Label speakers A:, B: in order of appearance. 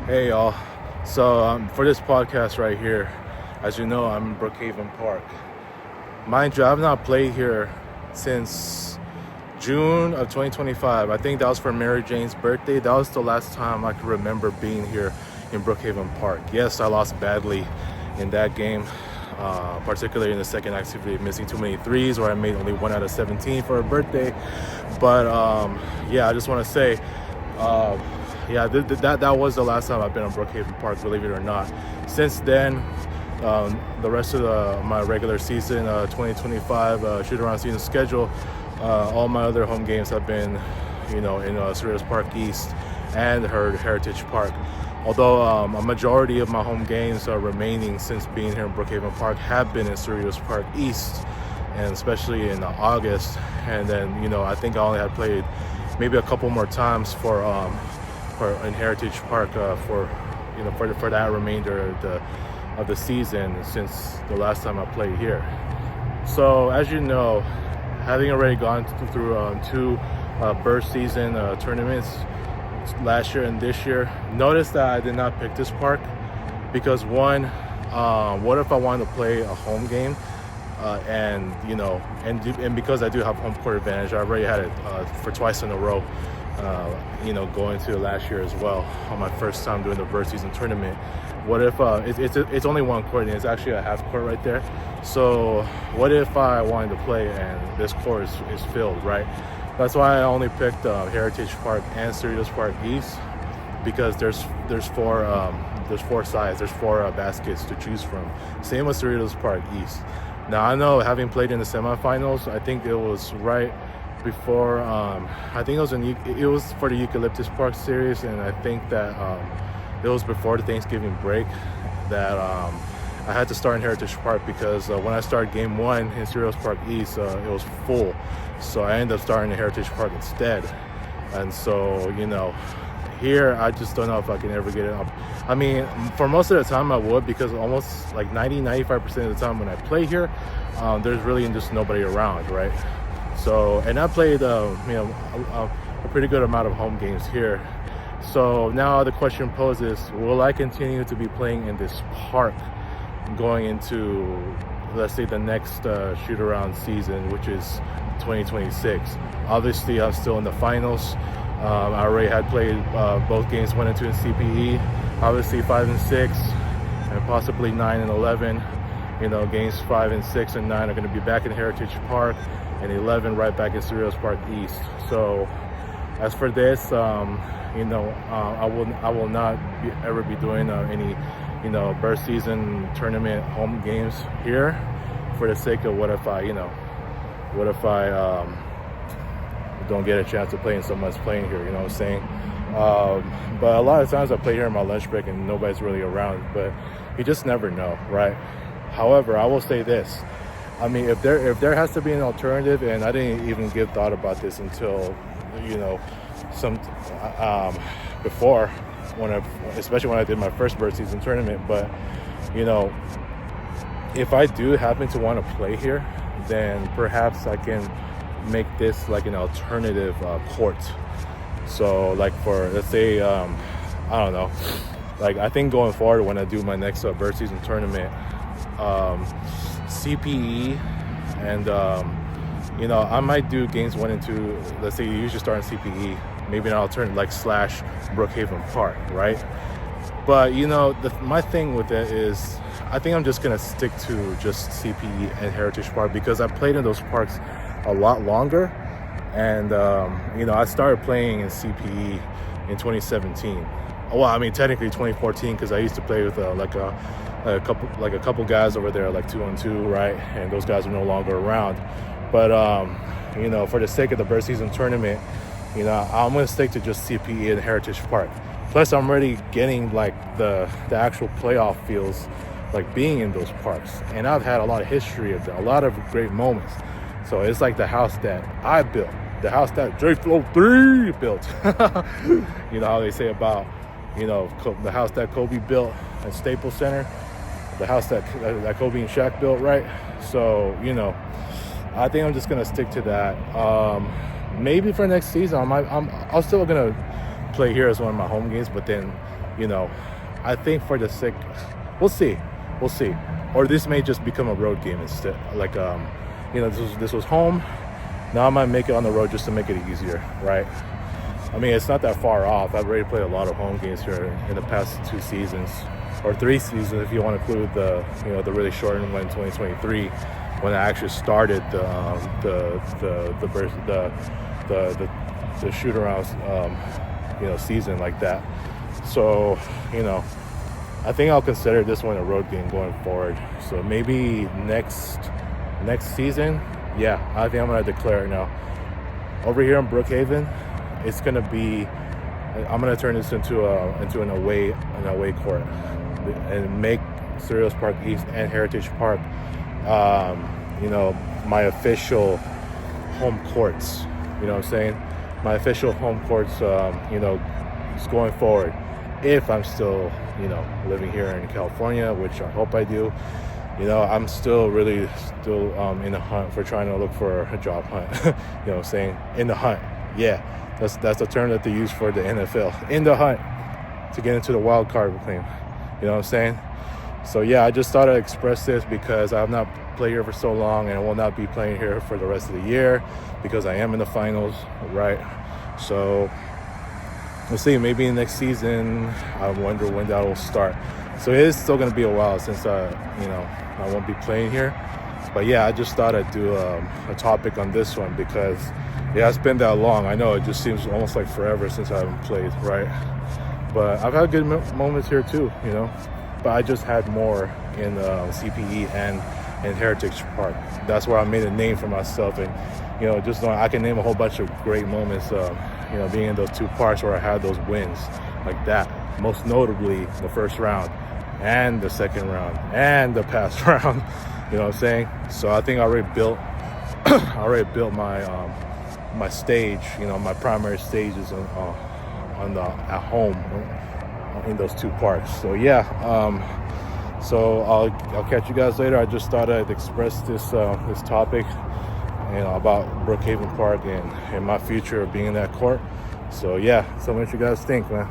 A: Hey y'all, so for this podcast right here, as you know, I'm in Brookhaven Park. Mind you, I've not played here since June of 2025. I think that was for Mary Jane's birthday. That was the last time I could remember being here in Brookhaven Park. Yes, I lost badly in that game, particularly in the second activity, missing too many threes, where I made only 1 out of 17 for a birthday. But yeah, I just want to say, yeah, that was the last time I've been on Brookhaven Park, believe it or not. Since then, the rest of my regular season, 2025 shoot-around season schedule, all my other home games have been, in Cerritos Park East and Heritage Park. Although a majority of my home games remaining since being here in Brookhaven Park have been in Cerritos Park East, and especially in August. And then, I think I only had played maybe a couple more times for in Heritage Park for that remainder of the season since the last time I played here. So as you know, having already gone through two burst season tournaments last year and this year, notice that I did not pick this park because one, what if I wanted to play a home game? And because I do have home court advantage, I already had it for twice in a row. Going to last year as well on my first time doing the burst season tournament. What if it's only one court and it's actually a half court right there? So what if I wanted to play and this court is filled, right? That's why I only picked Heritage Park and Cerritos Park East, because there's four sides, there's four baskets to choose from. Same with Cerritos Park East. Now I know, having played in the semifinals, I think it was right before, I think it was for the Eucalyptus Park series, and I think that it was before the Thanksgiving break that I had to start in Heritage Park, because when I started game one in Cerritos Park East, it was full, so I ended up starting in Heritage Park instead. And so here I just don't know if I can ever get it up. I mean, for most of the time I would, because almost like 95% of the time when I play here, there's really just nobody around, right? So, and I played, a pretty good amount of home games here. So now the question poses, will I continue to be playing in this park going into, let's say, the next shoot-around season, which is 2026? Obviously, I'm still in the finals. I already had played both games 1 and 2 in CPE. Obviously, 5 and 6, and possibly 9 and 11. Games 5 and 6 and 9 are going to be back in Heritage Park, and 11 right back in Cerritos Park East. So as for this, I will not ever be doing any burst season tournament home games here, for the sake of what if I don't get a chance to play in someone's playing here, you know what I'm saying? But a lot of times I play here in my lunch break and nobody's really around, but you just never know, right? However, I will say this. I mean, if there has to be an alternative, and I didn't even give thought about this until, before, especially when I did my first bird season tournament. But, if I do happen to want to play here, then perhaps I can make this like an alternative court. So like for, let's say, I don't know, like I think going forward when I do my next bird season tournament, CPE, and I might do games 1 and 2. Let's say you usually start in CPE, maybe an alternative like / Brookhaven Park, right? But my thing with it is, I think I'm just gonna stick to just CPE and Heritage Park, because I played in those parks a lot longer, and I started playing in CPE in 2017. Well, I mean technically 2014, because I used to play with a couple guys over there, like 2-on-2, right? And those guys are no longer around. But for the sake of the bird season tournament, I'm gonna stick to just CPE and Heritage Park. Plus, I'm already getting like the actual playoff feels, like being in those parks. And I've had a lot of history of that, a lot of great moments. So it's like the house that I built, the house that J-Flow 3 built. You know how they say about, you know, the house that Kobe built at Staples Center, the house that Kobe and Shaq built, right? So, you know, I think I'm just gonna stick to that. Maybe for next season, I'm still gonna play here as one of my home games, but then, you know, I think for the sake, we'll see, or this may just become a road game instead. Like, you know, this was home. Now I might make it on the road just to make it easier, right? I mean, it's not that far off. I've already played a lot of home games here in the past 2 seasons, or 3 seasons if you want to include the, you know, the really shortened one in 2023, when I actually started the shootaround, you know, season like that. So, you know, I think I'll consider this one a road game going forward. So maybe next season, yeah, I think I'm gonna declare it now. Over here in Brookhaven, it's gonna be, I'm gonna turn this into an away court and make Cerritos Park East and Heritage Park, you know, my official home courts. You know what I'm saying? My official home courts, you know, just going forward. If I'm still, you know, living here in California, which I hope I do, you know, I'm still in the hunt for trying to look for a job hunt. You know what I'm saying? In the hunt. Yeah, that's the term that they use for the NFL. In the hunt to get into the wild card game. You know what I'm saying? So yeah, I just thought I'd express this because I have not played here for so long, and I will not be playing here for the rest of the year because I am in the finals, right? So we'll see. Maybe next season, I wonder when that will start. So it is still going to be a while since you know, I won't be playing here. But yeah, I just thought I'd do a topic on this one because yeah, it's been that long. I know it just seems almost like forever since I haven't played, right? But I've had good moments here too, you know. But I just had more in CPE and in Heritage Park. That's where I made a name for myself, and you know, just I can name a whole bunch of great moments. You know, being in those 2 parks where I had those wins like that. Most notably, the first round, and the second round, and the past round. You know what I'm saying? So I think I already built, my stage. You know, my primary stages at home in those 2 parks. So yeah, so I'll catch you guys later. I just thought I'd express this topic, you know, about Brookhaven Park and my future of being in that court. So yeah, so what you guys think, man?